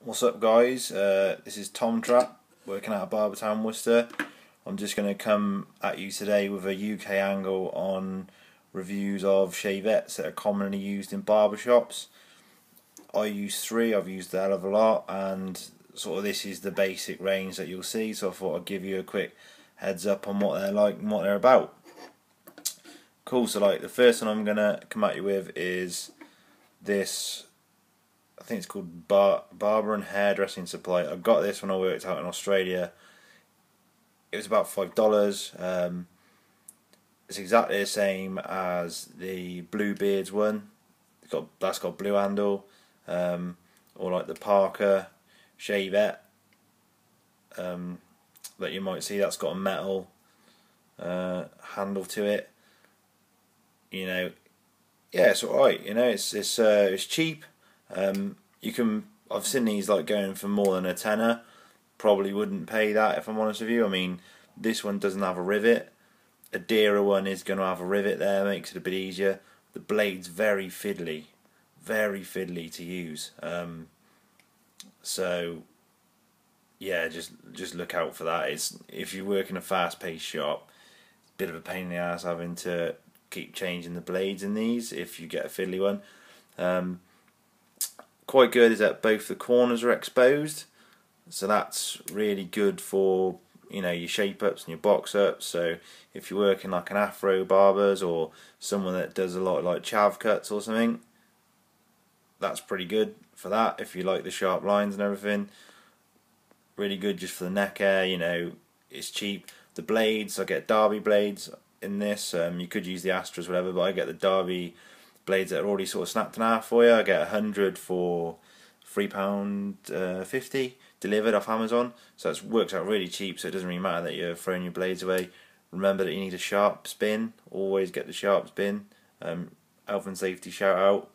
What's up, guys? This is Tom Trap, working out of Barbertown, Worcester. I'm just going to come at you today with a UK angle on reviews of shavettes that are commonly used in barbershops. I use three, I've used a hell of a lot, and sort of this is the basic range that you'll see, so I thought I'd give you a quick heads up on what they're like and what they're about. Cool, so like the first one I'm going to come at you with is this. I think it's called Barber and Hairdressing Supply. I got this when I worked out in Australia. It was about $5. It's exactly the same as the Bluebeard's one. That's got blue handle, or like the Parker shavette that you might see. That's got a metal handle to it. You know, yeah, it's alright. You know, it's cheap. I've seen these like going for more than a tenner. Probably wouldn't pay that if I'm honest with you. I mean, this one doesn't have a rivet. A dearer one is going to have a rivet there, makes it a bit easier. The blade's very fiddly to use. So yeah, just look out for that. If you work in a fast-paced shop, it's a bit of a pain in the ass having to keep changing the blades in these if you get a fiddly one. Quite good is that both the corners are exposed, so that's really good for, you know, your shape ups and your box ups. So if you're working like an afro barbers or someone that does a lot of like chav cuts or something, that's pretty good for that. If you like the sharp lines and everything, really good just for the neck hair. You know, it's cheap. The blades, I get Derby blades in this. You could use the Astras, whatever, but I get the Derby blades that are already sort of snapped in half for you. I get 100 for £3.50 delivered off Amazon, so it works out really cheap. So it doesn't really matter that you're throwing your blades away. Remember that you need a sharp spin. Always get the sharp spin. Health and safety shout out.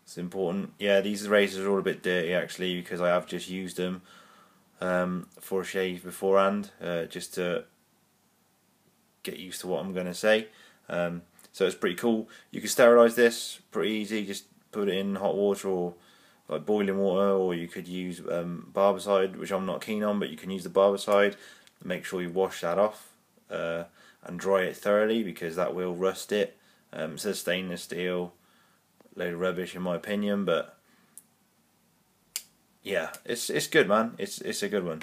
It's important. Yeah, these razors are all a bit dirty actually because I have just used them for a shave beforehand, just to get used to what I'm going to say. So it's pretty cool. You can sterilise this pretty easy. Just put it in hot water or like boiling water, or you could use barbicide, which I'm not keen on, but you can use the barbicide. Make sure you wash that off and dry it thoroughly, because that will rust it. It says stainless steel, load of rubbish in my opinion, but yeah, it's good, man. It's a good one.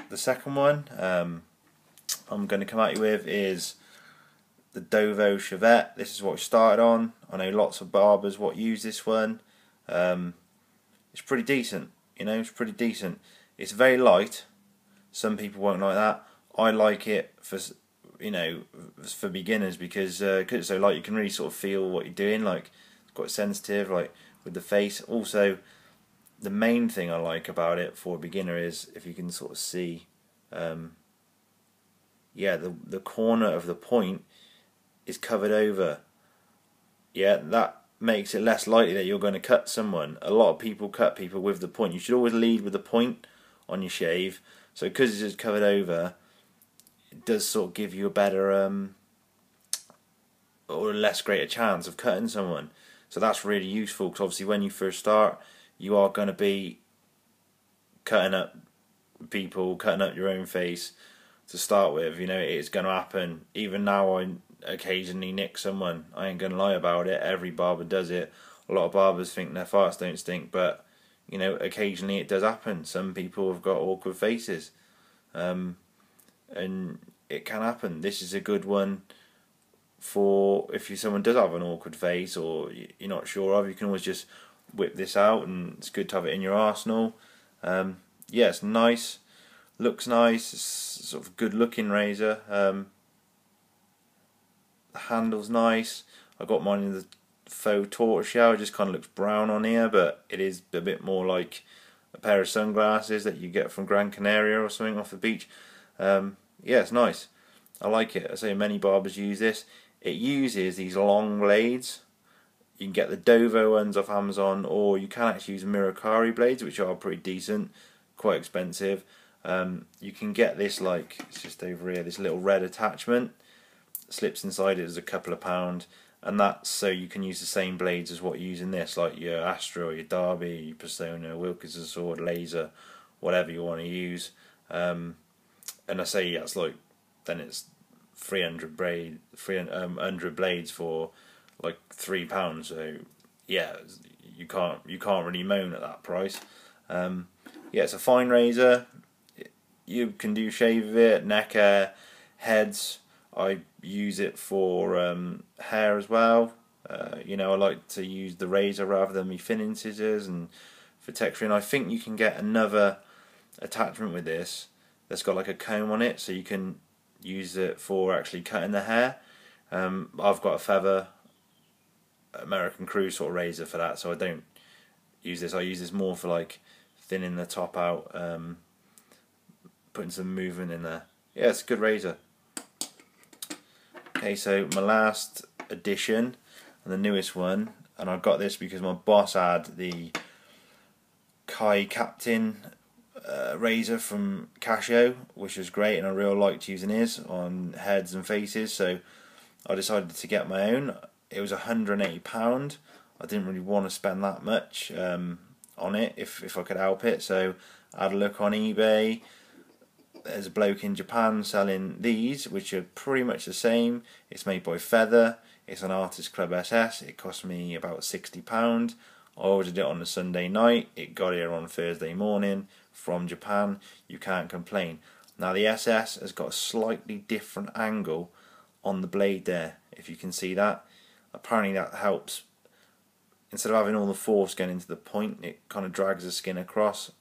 The second one I'm going to come at you with is the DOVO shavette. This is what we started on. I know lots of barbers what use this one. It's pretty decent, you know. It's pretty decent. It's very light. Some people won't like that. I like it for, you know, for beginners, because it's so light you can really sort of feel what you're doing. Like, it's quite sensitive, like with the face. Also, the main thing I like about it for a beginner is if you can sort of see, yeah, the corner of the point is covered over. Yeah, that makes it less likely that you're going to cut someone. A lot of people cut people with the point. You should always lead with the point on your shave. So because it's just covered over, it does sort of give you a better or a less greater chance of cutting someone. So that's really useful, because obviously when you first start, you are going to be cutting up people, cutting up your own face to start with. You know, it's going to happen. Even now I occasionally nick someone. I ain't gonna lie about it. Every barber does it. A lot of barbers think their farts don't stink, but you know, occasionally it does happen. Some people have got awkward faces, and it can happen. This is a good one for if someone does have an awkward face or you're not sure of. You can always just whip this out, and it's good to have it in your arsenal. Yeah, it's nice, looks nice. It's sort of a good looking razor. The handle's nice. I got mine in the faux tortoiseshell. It just kind of looks brown on here, but it is a bit more like a pair of sunglasses that you get from Gran Canaria or something off the beach. Yeah, it's nice. I like it. I say many barbers use this. It uses these long blades. You can get the DOVO ones off Amazon, or you can actually use Miracari blades, which are pretty decent, quite expensive. You can get this, like, it's just over here, this little red attachment. Slips inside it as a couple of pound, and that's so you can use the same blades as what you use in this, like your Astra, or your Derby, your Persona, Wilkinson sword, laser, whatever you want to use. And I say that's like, then it's 300 blades for like £3. So yeah, you can't really moan at that price. Yeah, it's a fine razor. You can do shave of it, neck hair, heads. I use it for hair as well. You know, I like to use the razor rather than me thinning scissors, and for texturing. I think you can get another attachment with this that's got like a comb on it, so you can use it for actually cutting the hair. I've got a feather American Crew sort of razor for that, so I don't use this. I use this more for like thinning the top out, putting some movement in there. Yeah, it's a good razor. Okay, so my last addition and the newest one, and I got this because my boss had the Kai Captain razor from Casio, which was great, and I really liked using his on heads and faces, so I decided to get my own. It was £180. I didn't really want to spend that much on it if I could help it, so I had a look on eBay. There's a bloke in Japan selling these, which are pretty much the same. It's made by Feather. It's an Artist Club SS. It cost me about £60. I ordered it on a Sunday night. It got here on Thursday morning from Japan. You can't complain. Now the SS has got a slightly different angle on the blade there, if you can see that. Apparently that helps. Instead of having all the force going into the point, it kind of drags the skin across.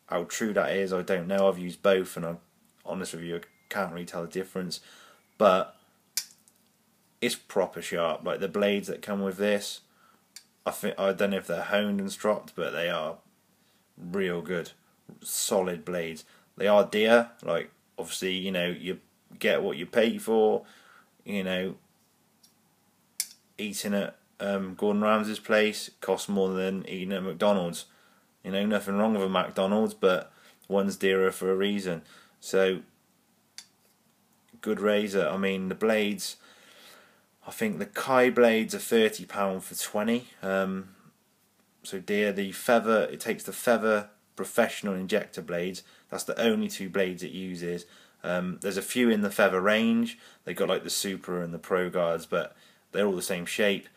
How true that is, I don't know. I've used both, and I'm honest with you, I can't really tell the difference. But it's proper sharp. Like the blades that come with this, I don't know if they're honed and stropped, but they are real good, solid blades. They are dear. Like obviously, you know, you get what you pay for. You know, eating at Gordon Ramsay's place costs more than eating at McDonald's. You know, nothing wrong with a McDonald's, but one's dearer for a reason. So, good razor. I mean, the blades, I think the Kai blades are £30 for 20. So dear. The Feather, it takes the Feather Professional Injector blades. That's the only two blades it uses. There's a few in the Feather range. They got like the Super and the Pro Guards, but they're all the same shape.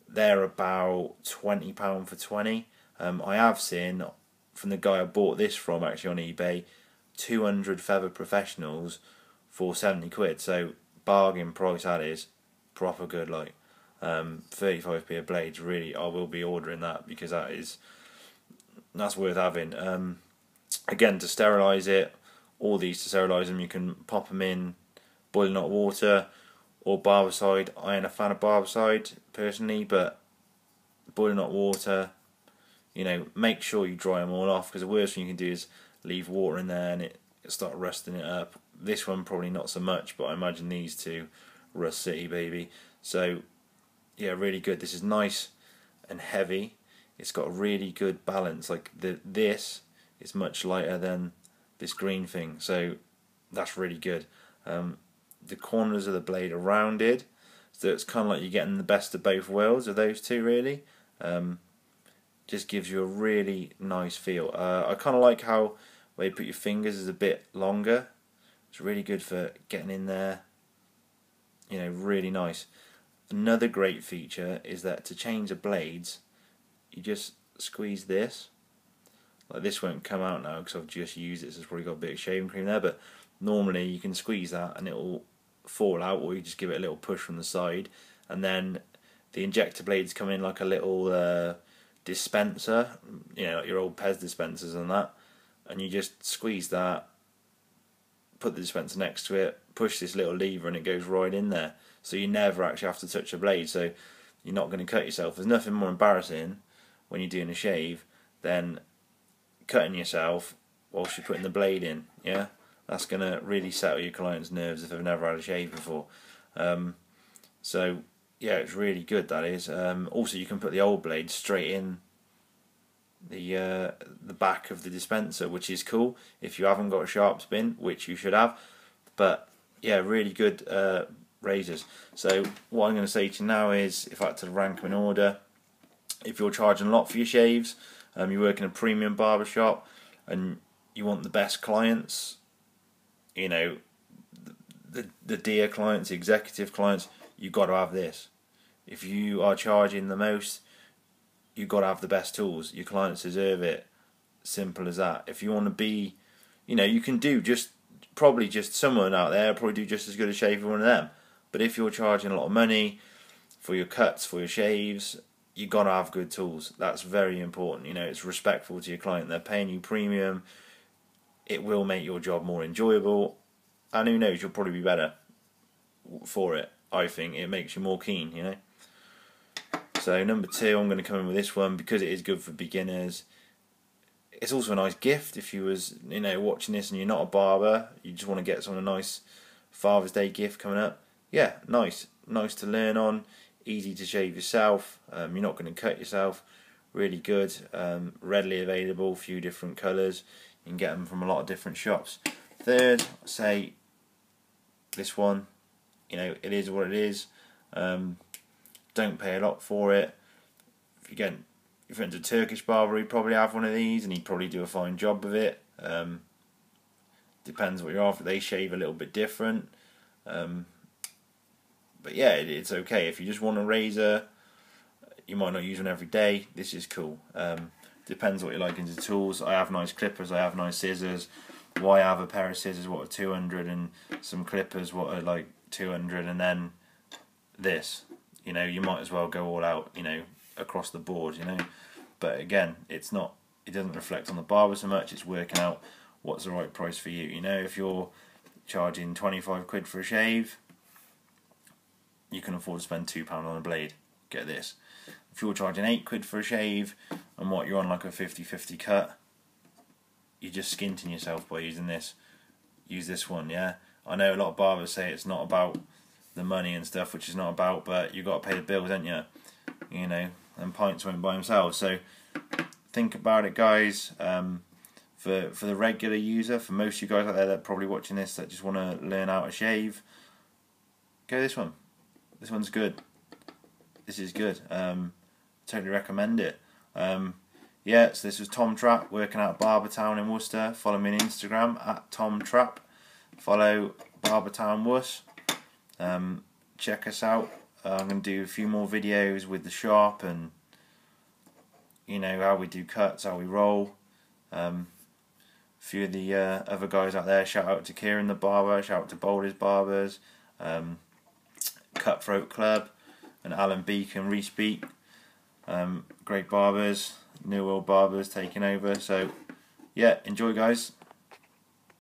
They're about £20 for 20. I have seen from the guy I bought this from actually on eBay, 200 Feather Professionals for 70 quid. So bargain price that is, proper good. Like 35p a blade. Really, I will be ordering that because that's worth having. Again, to sterilise it, all these to sterilise them, you can pop them in boiling hot water or barbicide. I ain't a fan of barbicide personally, but boiling hot water, you know, make sure you dry them all off, because the worst thing you can do is leave water in there and it start rusting it up. This one probably not so much, but I imagine these two rust city baby. So yeah, really good. This is nice and heavy. It's got a really good balance. Like this is much lighter than this green thing, so that's really good. The corners of the blade are rounded, so it's kind of like you're getting the best of both worlds of those two, really. Just gives you a really nice feel. I kind of like how where you put your fingers is a bit longer. It's really good for getting in there, you know, really nice. Another great feature is that to change the blades, you just squeeze this. Like this won't come out now because I've just used it, so it's probably got a bit of shaving cream there, but normally you can squeeze that and it will fall out, or you just give it a little push from the side, and then the injector blades come in like a little dispenser, you know, like your old Pez dispensers and that, and you just squeeze that, put the dispenser next to it, push this little lever, and it goes right in there, so you never actually have to touch a blade, so you're not going to cut yourself. There's nothing more embarrassing when you're doing a shave than cutting yourself whilst you're putting the blade in. Yeah, that's going to really settle your client's nerves if they've never had a shave before. So yeah, it's really good, that is. Also, you can put the old blade straight in the back of the dispenser, which is cool if you haven't got a sharp spin, which you should have. But yeah, really good razors. So what I'm going to say to you now is, if I had to rank them in order, if you're charging a lot for your shaves, you work in a premium barber shop and you want the best clients, you know, the dear clients, the executive clients, you've got to have this. If you are charging the most, you've got to have the best tools. Your clients deserve it. Simple as that. If you want to be, you know, you can do probably just someone out there probably do just as good a shave as one of them. But if you're charging a lot of money for your cuts, for your shaves, you got to have good tools. That's very important. You know, it's respectful to your client. They're paying you premium. It will make your job more enjoyable, and who knows, you'll probably be better for it. I think it makes you more keen, you know. So number 2, I'm going to come in with this one because it is good for beginners. It's also a nice gift if you was, you know, watching this and you're not a barber, you just want to get someone a nice Father's Day gift coming up. Yeah, nice to learn on, easy to shave yourself. You're not going to cut yourself. Really good, readily available, a few different colours. You can get them from a lot of different shops. Third, say this one. You know, it is what it is. Don't pay a lot for it. If you're into Turkish barber, he'd probably have one of these, and he'd probably do a fine job of it. Depends what you're after. They shave a little bit different. But yeah, it's okay. If you just want a razor, you might not use one every day. This is cool. Depends what you like into tools. I have nice clippers. I have nice scissors. Why have a pair of scissors what are 200 and some clippers what are like 200, and then this? You know, you might as well go all out, you know, across the board, you know. But again, it doesn't reflect on the barber so much. It's working out what's the right price for you. You know, if you're charging 25 quid for a shave, you can afford to spend £2 on a blade. Get this. If you're charging 8 quid for a shave and you're on like a 50-50 cut, you're just skinting yourself by using this. Use this one, yeah. I know a lot of barbers say it's not about the money and stuff, which is not about, but you got to pay the bills, ain't you? You know, and pints won't buy themselves. So think about it, guys. For the regular user, for most of you guys out there that are probably watching this that just want to learn how to shave, go this one. This one's good. This is good. Totally recommend it. Yeah, so this was Tom Trapp working out of Barbertown in Worcester. Follow me on Instagram at Tom Trapp. Follow Barbertown Worcester. Check us out. I'm going to do a few more videos with the shop and, you know, how we do cuts, how we roll. A few of the other guys out there. Shout out to Kieran the barber. Shout out to Boulders Barbers. Cutthroat Club and Alan Beacon, Reese Beak. Great barbers. New World Barbers taking over. So yeah, enjoy, guys.